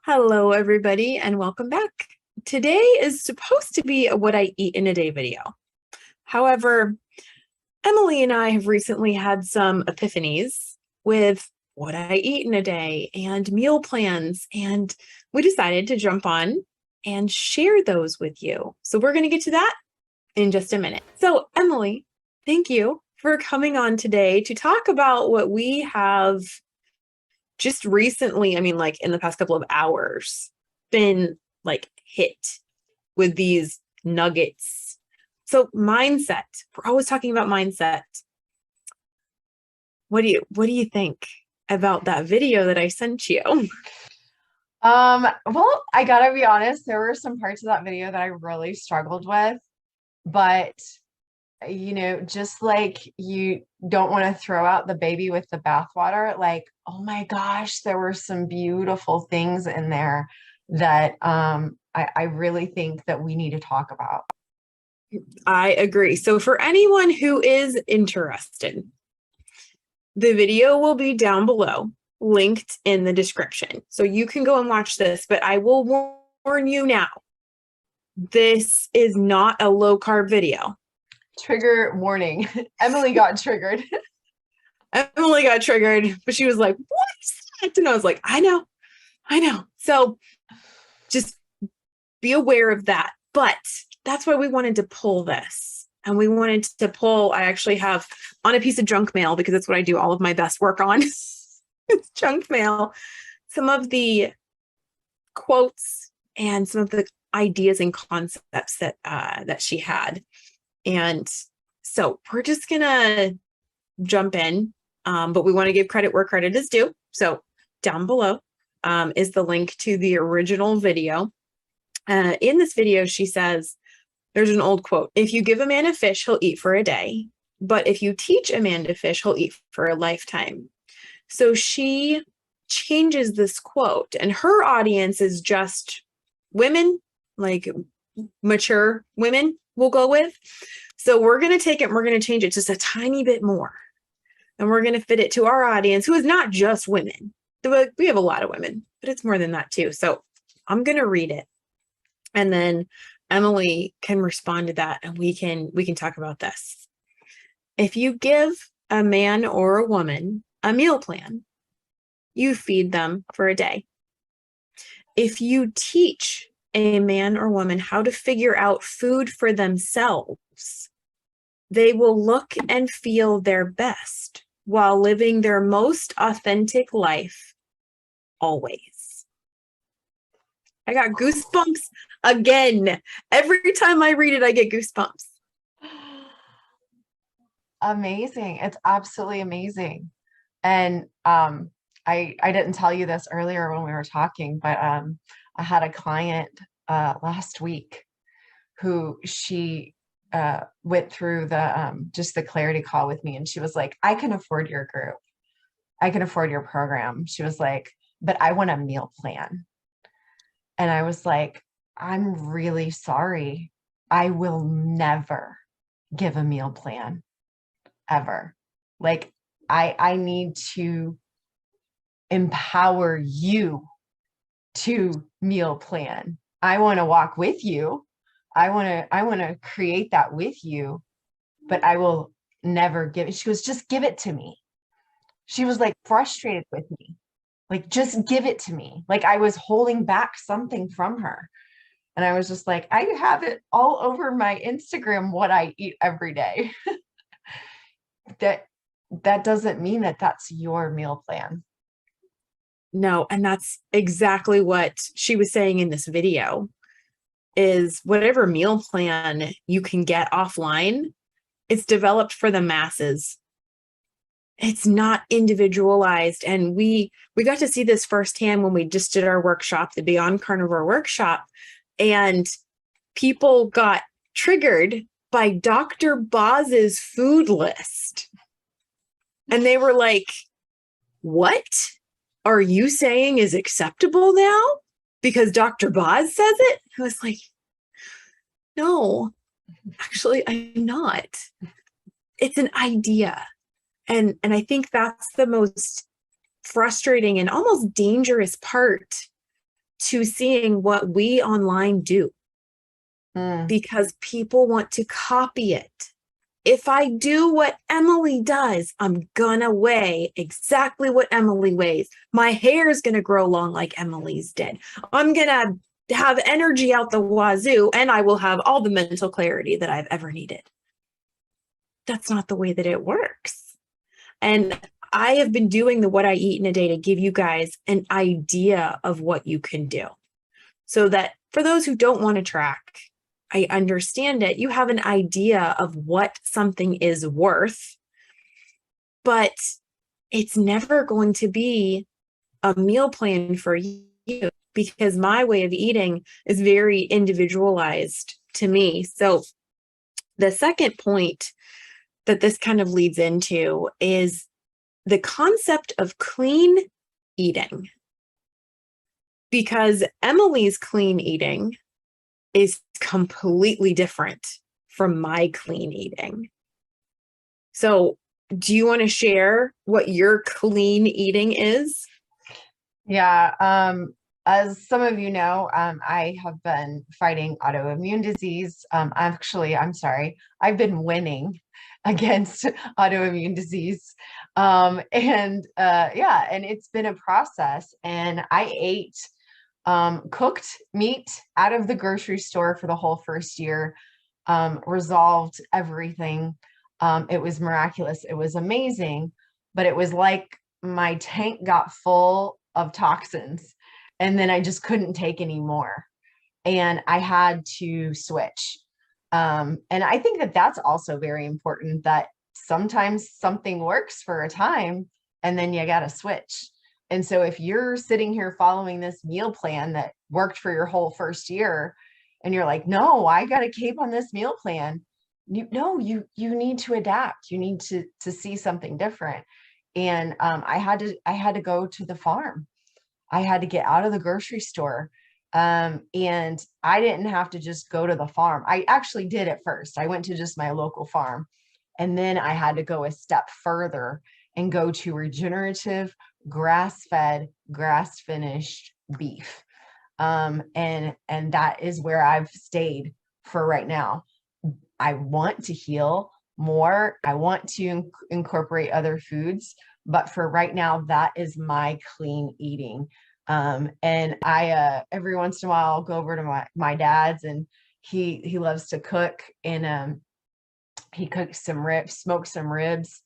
Hello, everybody, and welcome back. Today is supposed to be a what I eat in a day video. However, Emily and I have recently had some epiphanies with what I eat in a day and meal plans, and we decided to jump on and share those with you. So we're going to get to that in just a minute. So, Emily, thank you for coming on today to talk about what we have just recently, like in the past couple of hours, been like hit with these nuggets. So mindset, we're always talking about mindset. What do you think about that video that I sent you? Well, I gotta be honest, there were some parts of that video that I really struggled with, but just like you don't want to throw out the baby with the bathwater, like, oh my gosh, there were some beautiful things in there that I really think that we need to talk about. I agree. So for anyone who is interested, the video will be down below, linked in the description. So you can go and watch this, but I will warn you now, this is not a low carb video. Trigger warning. Emily got triggered. Emily got triggered, but she was like, what is that? And I was like, I know. So just be aware of that. But that's why we wanted to pull this. And we wanted to pull, I actually have on a piece of junk mail, because that's what I do all of my best work on. It's junk mail, some of the quotes and some of the ideas and concepts that she had. And so we're just gonna jump in, but we want to give credit where credit is due. So down below is the link to the original video. In this video, she says, there's an old quote: if you give a man a fish, he'll eat for a day. But if you teach a man to fish, he'll eat for a lifetime. So she changes this quote, and her audience is just women, like mature women, we'll go with. So we're going to take it and we're going to change it just a tiny bit more. And we're going to fit it to our audience, who is not just women. We have a lot of women, but it's more than that too. So I'm going to read it. And then Emily can respond to that, and we can talk about this. If you give a man or a woman a meal plan, you feed them for a day. If you teach a man or woman how to figure out food for themselves, they will look and feel their best while living their most authentic life always. I got goosebumps again. Every time I read it, I get goosebumps. Amazing. It's absolutely amazing. And I didn't tell you this earlier when we were talking, but I had a client last week who she went through the just the clarity call with me, and she was like, I can afford your group. I can afford your program. She was like, but I want a meal plan. And I was like, I'm really sorry. I will never give a meal plan ever. Like, I need to empower you to meal plan. I want to walk with you. I want to create that with you, but I will never give it. She goes, just give it to me. She was like frustrated with me. Like, just give it to me. Like I was holding back something from her. And I was just like, I have it all over my Instagram, what I eat every day. that doesn't mean that that's your meal plan. No, and that's exactly what she was saying in this video, is whatever meal plan you can get offline, it's developed for the masses. It's not individualized. And we got to see this firsthand when we just did our workshop, the Beyond Carnivore workshop, and people got triggered by Dr. Boz's food list. And they were like, what are you saying is acceptable now? Because Dr. Boz says it? I was like, no, actually, I'm not. It's an idea. And I think that's the most frustrating and almost dangerous part to seeing what we online do Mm. because people want to copy it. If I do what Emily does, I'm gonna weigh exactly what Emily weighs. My hair is gonna grow long like Emily's did. I'm gonna have energy out the wazoo, and I will have all the mental clarity that I've ever needed. That's not the way that it works. And I have been doing the What I Eat in a Day to give you guys an idea of what you can do. So that for those who don't want to track, I understand it. You have an idea of what something is worth, but it's never going to be a meal plan for you because my way of eating is very individualized to me. So the second point that this kind of leads into is the concept of clean eating. Because Emily's clean eating is completely different from my clean eating. So, do you want to share what your clean eating is? Yeah. As some of you know, I have been fighting autoimmune disease. I'm sorry, I've been winning against autoimmune disease. And it's been a process. And I ate cooked meat out of the grocery store for the whole first year, resolved everything. It was miraculous. It was amazing, but it was like my tank got full of toxins and then I just couldn't take any more. And I had to switch. And I think that that's also very important, that sometimes something works for a time and then you got to switch. And so if you're sitting here following this meal plan that worked for your whole first year and you're like, no, I got to keep on this meal plan. You need to adapt. You need to see something different. And I had to go to the farm. I had to get out of the grocery store. And I didn't have to just go to the farm. I actually did at first. I went to just my local farm. And then I had to go a step further and go to regenerative, grass-fed, grass-finished beef. And that is where I've stayed for right now. I want to heal more. I want to incorporate other foods, but for right now, that is my clean eating. And I every once in a while I'll go over to my dad's, and he loves to cook, and he cooks some ribs, smoked some ribs,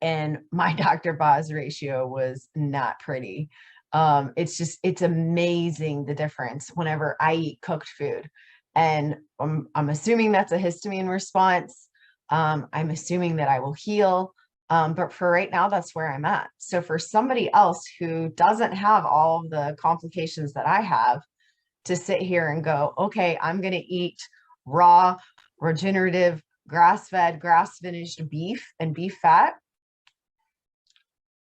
and my Dr. Boz ratio was not pretty. It's amazing the difference whenever I eat cooked food. And I'm assuming that's a histamine response. I'm assuming that I will heal. But for right now, that's where I'm at. So for somebody else who doesn't have all of the complications that I have, to sit here and go, okay, I'm going to eat raw, regenerative, grass-fed, grass-finished beef and beef fat.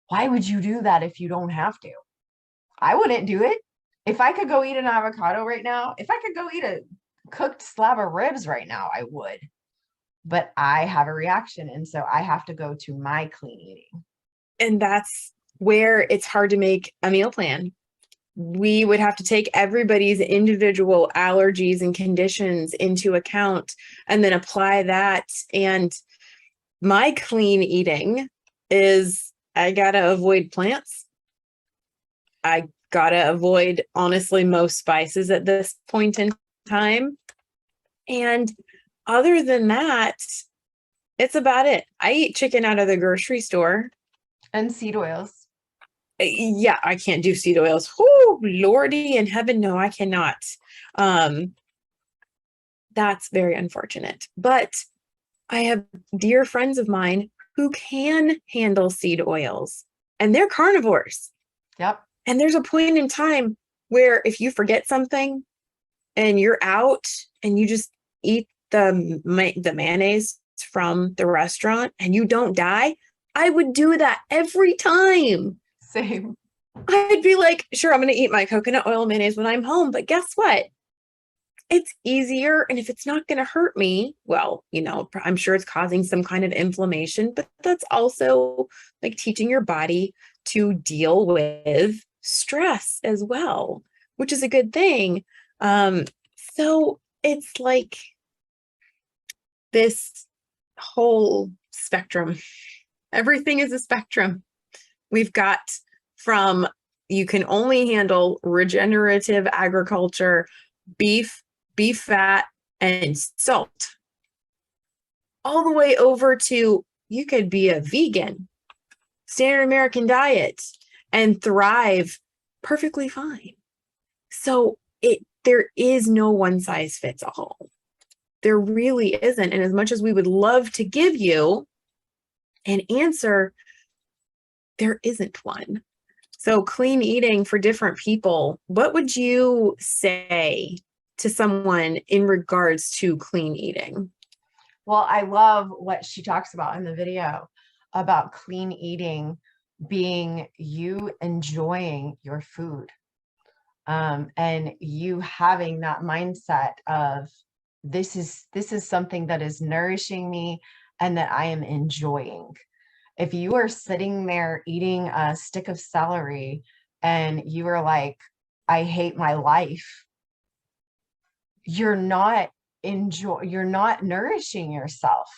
Why would you do that if you don't have to? I wouldn't do it. If I could go eat an avocado right now, if I could go eat a cooked slab of ribs right now, I would. But I have a reaction. And so I have to go to my clean eating. And that's where it's hard to make a meal plan. We would have to take everybody's individual allergies and conditions into account and then apply that. And my clean eating is I gotta avoid plants. I gotta avoid, honestly, most spices at this point in time. And other than that, it's about it. I eat chicken out of the grocery store. And seed oils. Yeah, I can't do seed oils. Whoo, Lordy in heaven, no, I cannot. That's very unfortunate. But I have dear friends of mine who can handle seed oils, and they're carnivores. Yep. And there's a point in time where if you forget something and you're out and you just eat the mayonnaise from the restaurant and you don't die, I would do that every time. Same. I'd be like, sure, I'm going to eat my coconut oil mayonnaise when I'm home, but guess what? It's easier. And if it's not going to hurt me, well, I'm sure it's causing some kind of inflammation, but that's also like teaching your body to deal with stress as well. which is a good thing. So it's like this whole spectrum. Everything is a spectrum. We've got from you can only handle regenerative agriculture, beef, beef fat, and salt, all the way over to you could be a vegan, standard American diet, and thrive perfectly fine. So there is no one size fits all. There really isn't. And as much as we would love to give you an answer, there isn't one. So clean eating for different people, what would you say to someone in regards to clean eating? Well, I love what she talks about in the video about clean eating being you enjoying your food, and you having that mindset of this is something that is nourishing me and that I am enjoying. If you are sitting there eating a stick of celery and you are like, I hate my life, you're not you're not nourishing yourself.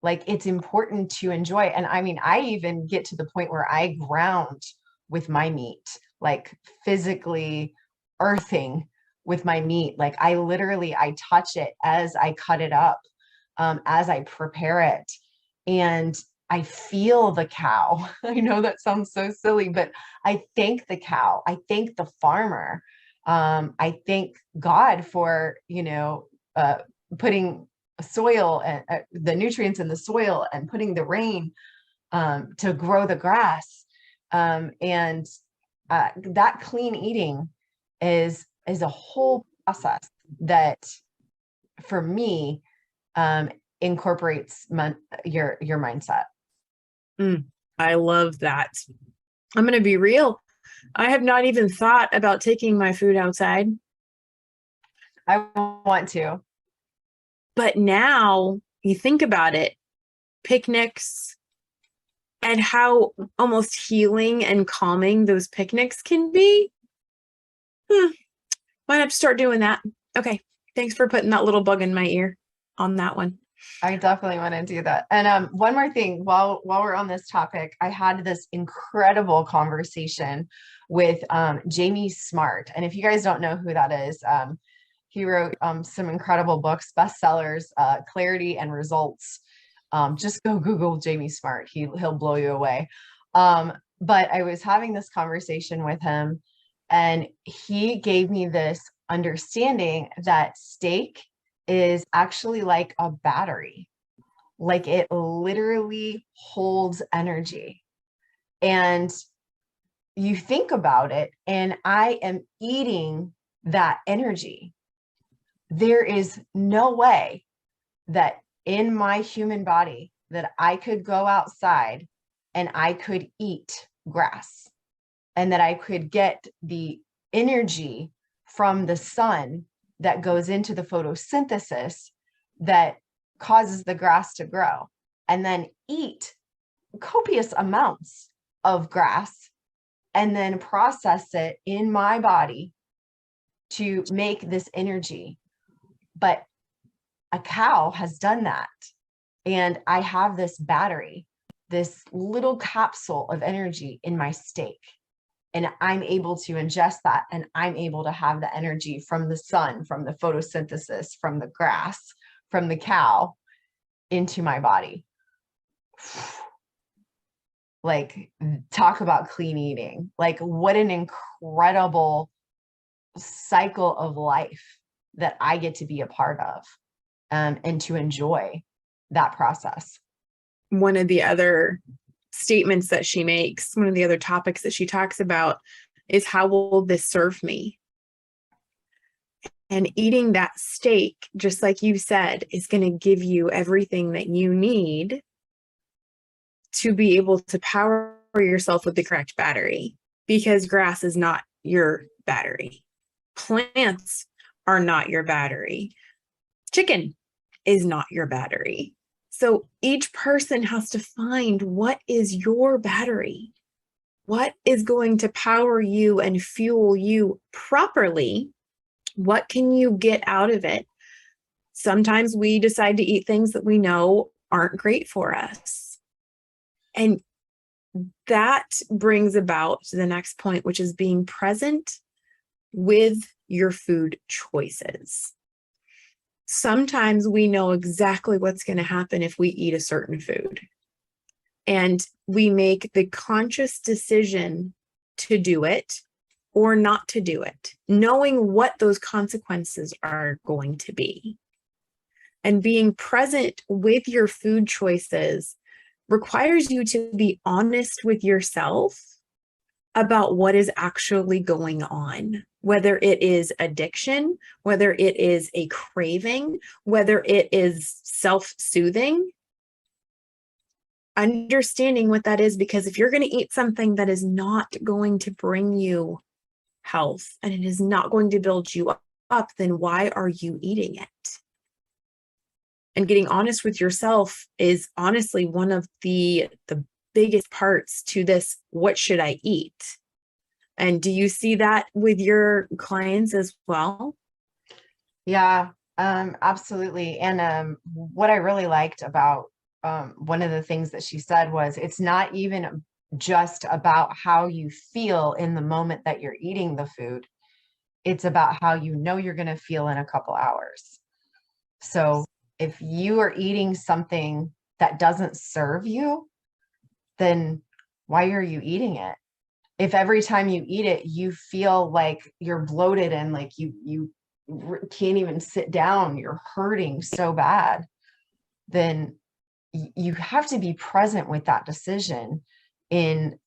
Like, it's important to enjoy. And I mean, I even get to the point where I ground with my meat, like physically earthing with my meat. Like, I literally, I touch it as I cut it up, as I prepare it. And I feel the cow. I know that sounds so silly, but I thank the cow. I thank the farmer. I thank God for, putting soil and the nutrients in the soil and putting the rain to grow the grass. And that clean eating is a whole process that, for me, incorporates your mindset. I love that. I'm going to be real. I have not even thought about taking my food outside. I want to. But now you think about it, picnics and how almost healing and calming those picnics can be. Might have to start doing that. Okay. Thanks for putting that little bug in my ear on that one. I definitely want to do that. And one more thing, while we're on this topic, I had this incredible conversation with Jamie Smart. And if you guys don't know who that is, he wrote some incredible books, bestsellers, Clarity and Results. Just go Google Jamie Smart. He'll blow you away. But I was having this conversation with him, and he gave me this understanding that steak is actually like a battery. Like, it literally holds energy. And you think about it, and I am eating that energy. There is no way that in my human body that I could go outside and I could eat grass and that I could get the energy from the sun that goes into the photosynthesis that causes the grass to grow, and then eat copious amounts of grass and then process it in my body to make this energy. But a cow has done that. And I have this battery, this little capsule of energy in my steak. And I'm able to ingest that, and I'm able to have the energy from the sun, from the photosynthesis, from the grass, from the cow into my body. Like, talk about clean eating. Like, what an incredible cycle of life that I get to be a part of, and to enjoy that process. One of the other statements that she makes, one of the other topics that she talks about is, how will this serve me? And eating that steak, just like you said, is going to give you everything that you need to be able to power yourself with the correct battery, because grass is not your battery. Plants are not your battery. Chicken is not your battery. So each person has to find what is your battery. what is going to power you and fuel you properly? What can you get out of it? Sometimes we decide to eat things that we know aren't great for us. And that brings about the next point, which is being present with your food choices. Sometimes we know exactly what's going to happen if we eat a certain food. And we make the conscious decision to do it or not to do it, knowing what those consequences are going to be. And being present with your food choices requires you to be honest with yourself about what is actually going on, whether it is addiction, whether it is a craving, whether it is self-soothing. Understanding what that is, because if you're going to eat something that is not going to bring you health and it is not going to build you up, then why are you eating it? And getting honest with yourself is honestly one of the biggest parts to this, what should I eat? And do you see that with your clients as well? Yeah, absolutely. And what I really liked about one of the things that she said was, it's not even just about how you feel in the moment that you're eating the food. It's about how you know you're going to feel in a couple hours. So if you are eating something that doesn't serve you, then why are you eating it? If every time you eat it, you feel like you're bloated and like you can't even sit down, you're hurting so bad, then you have to be present with that decision in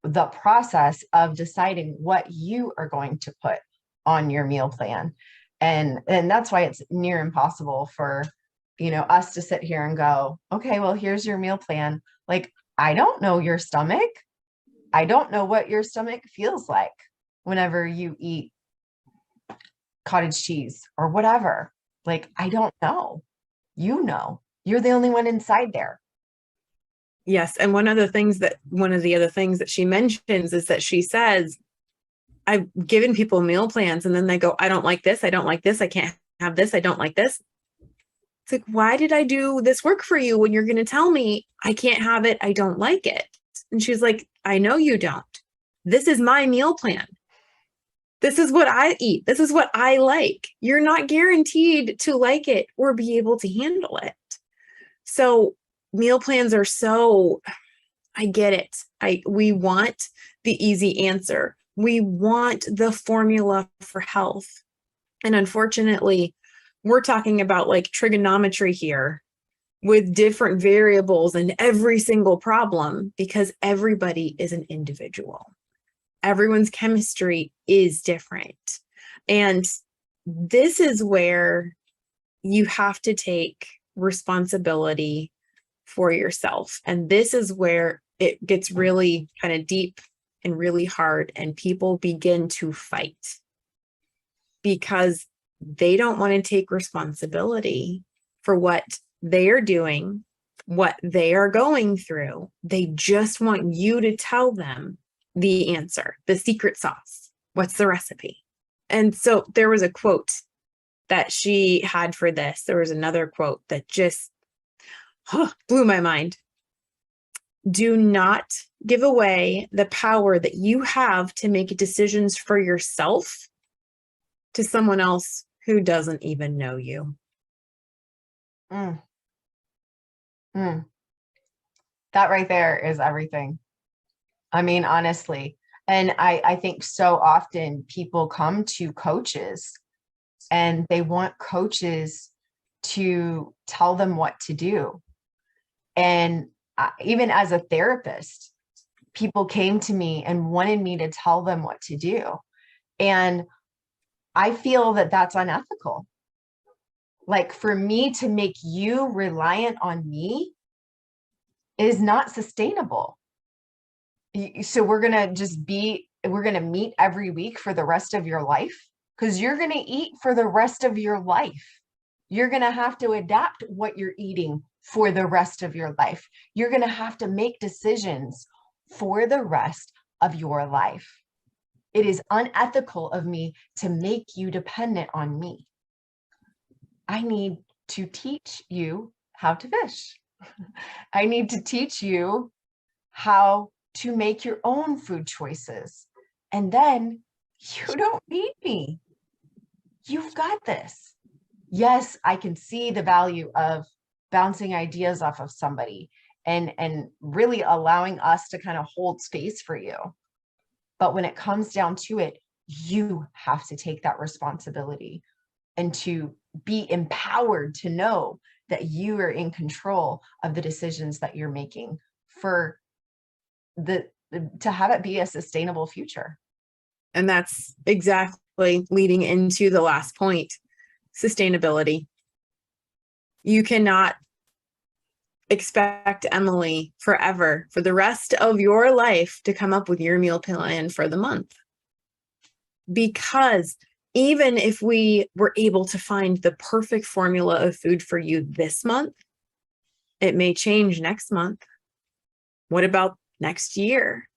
the process of deciding what you are going to put on your meal plan. And that's why it's near impossible for, us to sit here and go, okay, well, here's your meal plan. Like, I don't know your stomach. I don't know what your stomach feels like whenever you eat cottage cheese or whatever. Like, I don't know. You know, you're the only one inside there. Yes. And one of the other things that she mentions is that she says, I've given people meal plans and then they go, I don't like this. I don't like this. I can't have this. I don't like this. It's like, why did I do this work for you when you're going to tell me I can't have it? I don't like it. And she's like, I know you don't. This is my meal plan. This is what I eat. This is what I like. You're not guaranteed to like it or be able to handle it. So meal plans are so, I get it. We want the easy answer. We want the formula for health. And unfortunately, we're talking about like trigonometry here with different variables in every single problem because everybody is an individual. Everyone's chemistry is different. And this is where you have to take responsibility for yourself. And this is where it gets really kind of deep and really hard, and people begin to fight because they don't want to take responsibility for what they are doing, what they are going through. They just want you to tell them the answer, the secret sauce. What's the recipe? And so there was a quote that she had for this. There was another quote that just blew my mind. Do not give away the power that you have to make decisions for yourself to someone else who doesn't even know you. Mm. Mm. That right there is everything. I mean, honestly. And I think so often people come to coaches and they want coaches to tell them what to do. And even as a therapist, people came to me and wanted me to tell them what to do. And I feel that that's unethical. Like, for me to make you reliant on me is not sustainable. So we're going to meet every week for the rest of your life, because you're going to eat for the rest of your life. You're going to have to adapt what you're eating for the rest of your life. You're going to have to make decisions for the rest of your life. It is unethical of me to make you dependent on me. I need to teach you how to fish. I need to teach you how to make your own food choices. And then you don't need me. You've got this. Yes, I can see the value of bouncing ideas off of somebody and really allowing us to kind of hold space for you. But when it comes down to it, you have to take that responsibility and to be empowered to know that you are in control of the decisions that you're making for to have it be a sustainable future. And that's exactly leading into the last point, sustainability. You cannot expect Emily forever, for the rest of your life, to come up with your meal plan for the month. Because even if we were able to find the perfect formula of food for you this month, it may change next month. What about next year?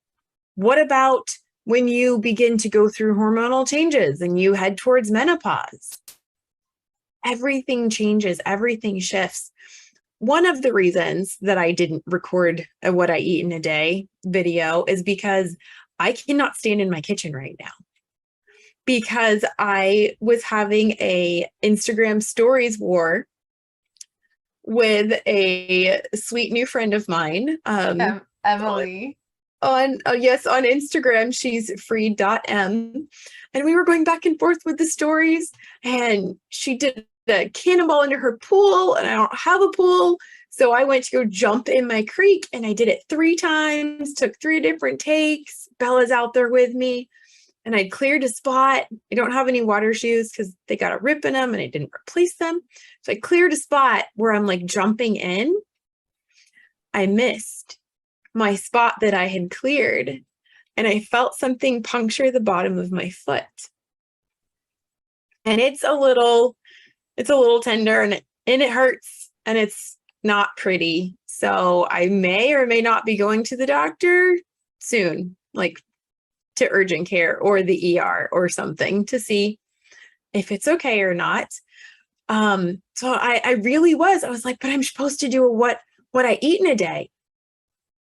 What about when you begin to go through hormonal changes and you head towards menopause? Everything changes, everything shifts. One of the reasons that I didn't record a what I eat in a day video is because I cannot stand in my kitchen right now, because I was having a Instagram stories war with a sweet new friend of mine. Emily. On Instagram, she's free.m. And we were going back and forth with the stories, and she did a cannonball into her pool, and I don't have a pool. So I went to go jump in my creek, and I did it 3 times, took 3 different takes. Bella's out there with me, and I cleared a spot. I don't have any water shoes because they got a rip in them and I didn't replace them. So I cleared a spot where I'm like jumping in. I missed my spot that I had cleared, and I felt something puncture the bottom of my foot. And it's a little tender, and it hurts, and it's not pretty. So I may or may not be going to the doctor soon, like to urgent care or the ER or something, to see if it's okay or not. So I really was like, but I'm supposed to do what I eat in a day.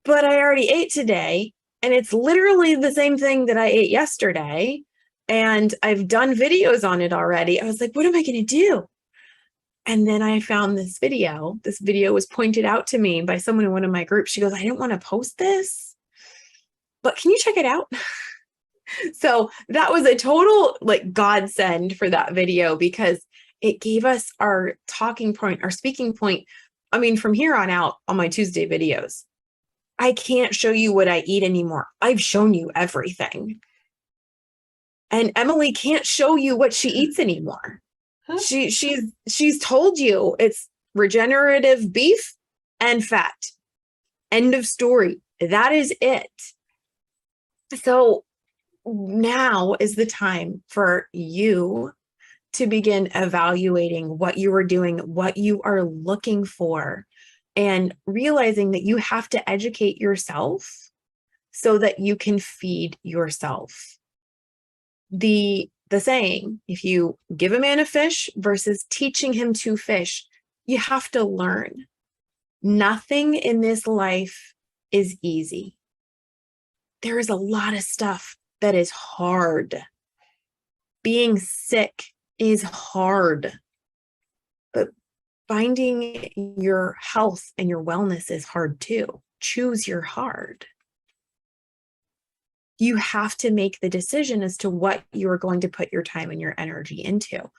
But I already ate today, and it's literally the same thing that I ate yesterday. And I've done videos on it already. I was like, what am I going to do? And then I found this video. This video was pointed out to me by someone in one of my groups. She goes, I didn't want to post this, but can you check it out? So that was a total like godsend for that video, because it gave us our talking point, our speaking point. I mean, from here on out on my Tuesday videos, I can't show you what I eat anymore. I've shown you everything. And Emily can't show you what she eats anymore. She's told you it's regenerative beef and fat. End of story. That is it. So now is the time for you to begin evaluating what you are doing, what you are looking for, and realizing that you have to educate yourself so that you can feed yourself. The saying, if you give a man a fish versus teaching him to fish, you have to learn. Nothing in this life is easy. There is a lot of stuff that is hard. Being sick is hard. But finding your health and your wellness is hard too. Choose your hard. You have to make the decision as to what you are going to put your time and your energy into.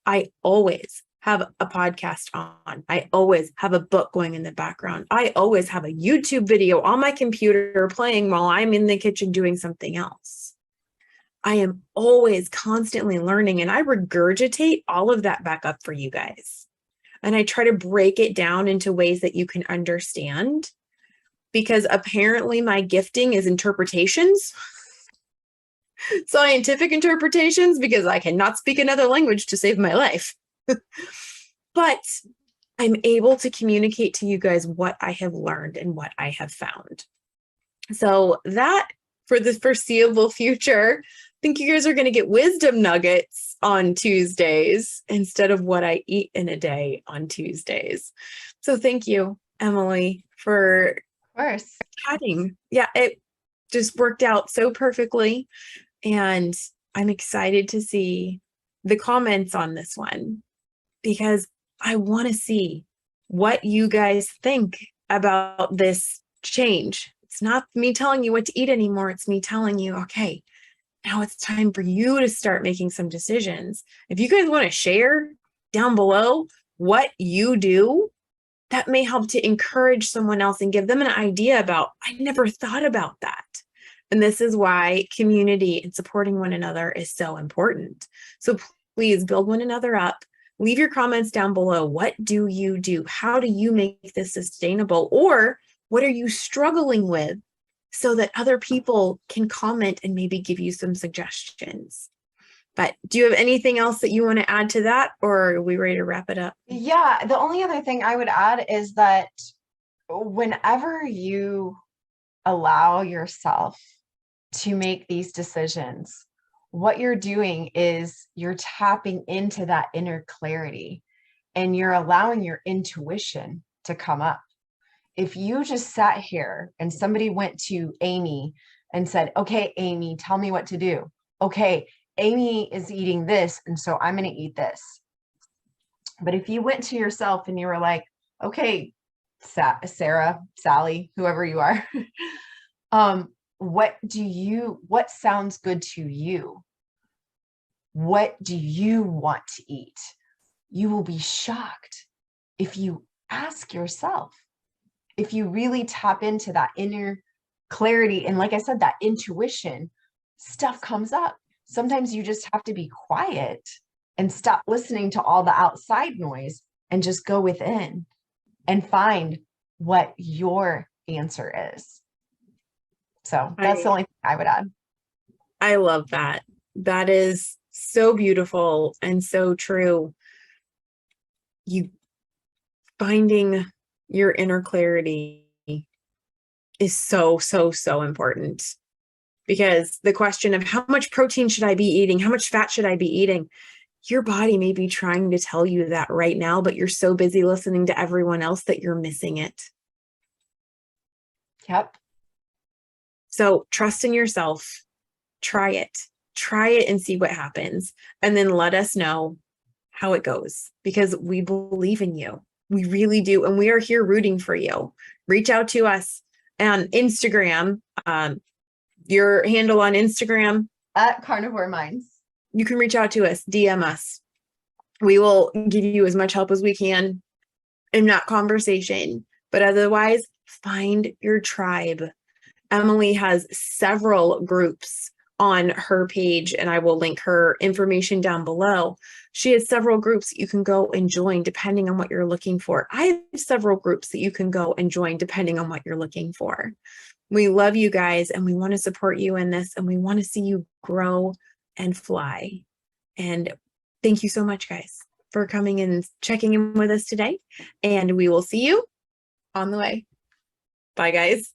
I always have a podcast on. I always have a book going in the background. I always have a YouTube video on my computer playing while I'm in the kitchen doing something else. I am always constantly learning, and I regurgitate all of that back up for you guys. And I try to break it down into ways that you can understand, because apparently my gifting is interpretations. Scientific interpretations, because I cannot speak another language to save my life. But I'm able to communicate to you guys what I have learned and what I have found. So that for the foreseeable future. I think you guys are going to get wisdom nuggets on Tuesdays instead of what I eat in a day on Tuesdays. So thank you, Emily, for Of course. chatting. Yeah, it just worked out so perfectly. And I'm excited to see the comments on this one because I want to see what you guys think about this change. It's not me telling you what to eat anymore. It's me telling you, okay, now it's time for you to start making some decisions. If you guys want to share down below what you do, that may help to encourage someone else and give them an idea about, I never thought about that. And this is why community and supporting one another is so important. So please build one another up. Leave your comments down below. What do you do? How do you make this sustainable? Or what are you struggling with so that other people can comment and maybe give you some suggestions? But do you have anything else that you want to add to that, or are we ready to wrap it up? Yeah, the only other thing I would add is that whenever you allow yourself to make these decisions, what you're doing is you're tapping into that inner clarity and you're allowing your intuition to come up. If you just sat here and somebody went to Amy and said, okay, Amy, tell me what to do. Okay, Amy is eating this, and so I'm going to eat this. But if you went to yourself and you were like, okay, Sarah, Sally, whoever you are, what sounds good to you? What do you want to eat? You will be shocked if you ask yourself, if you really tap into that inner clarity. And like I said, that intuition, stuff comes up. Sometimes you just have to be quiet and stop listening to all the outside noise and just go within and find what your answer is. So that's the only thing I would add. I love that. That is so beautiful and so true. You finding your inner clarity is so, so, so important, because the question of how much protein should I be eating? How much fat should I be eating? Your body may be trying to tell you that right now, but you're so busy listening to everyone else that you're missing it. Yep. So trust in yourself. Try it and see what happens. And then let us know how it goes, because we believe in you. We really do. And we are here rooting for you. Reach out to us on Instagram. Your handle on Instagram At Carnivore Minds. You can reach out to us, DM us. We will give you as much help as we can in that conversation. But otherwise, find your tribe. Emily has several groups on her page, and I will link her information down below. She has several groups that you can go and join depending on what you're looking for. I have several groups that you can go and join depending on what you're looking for. We love you guys, and we want to support you in this, and we want to see you grow and fly. And thank you so much, guys, for coming and checking in with us today. And we will see you on the way. Bye, guys.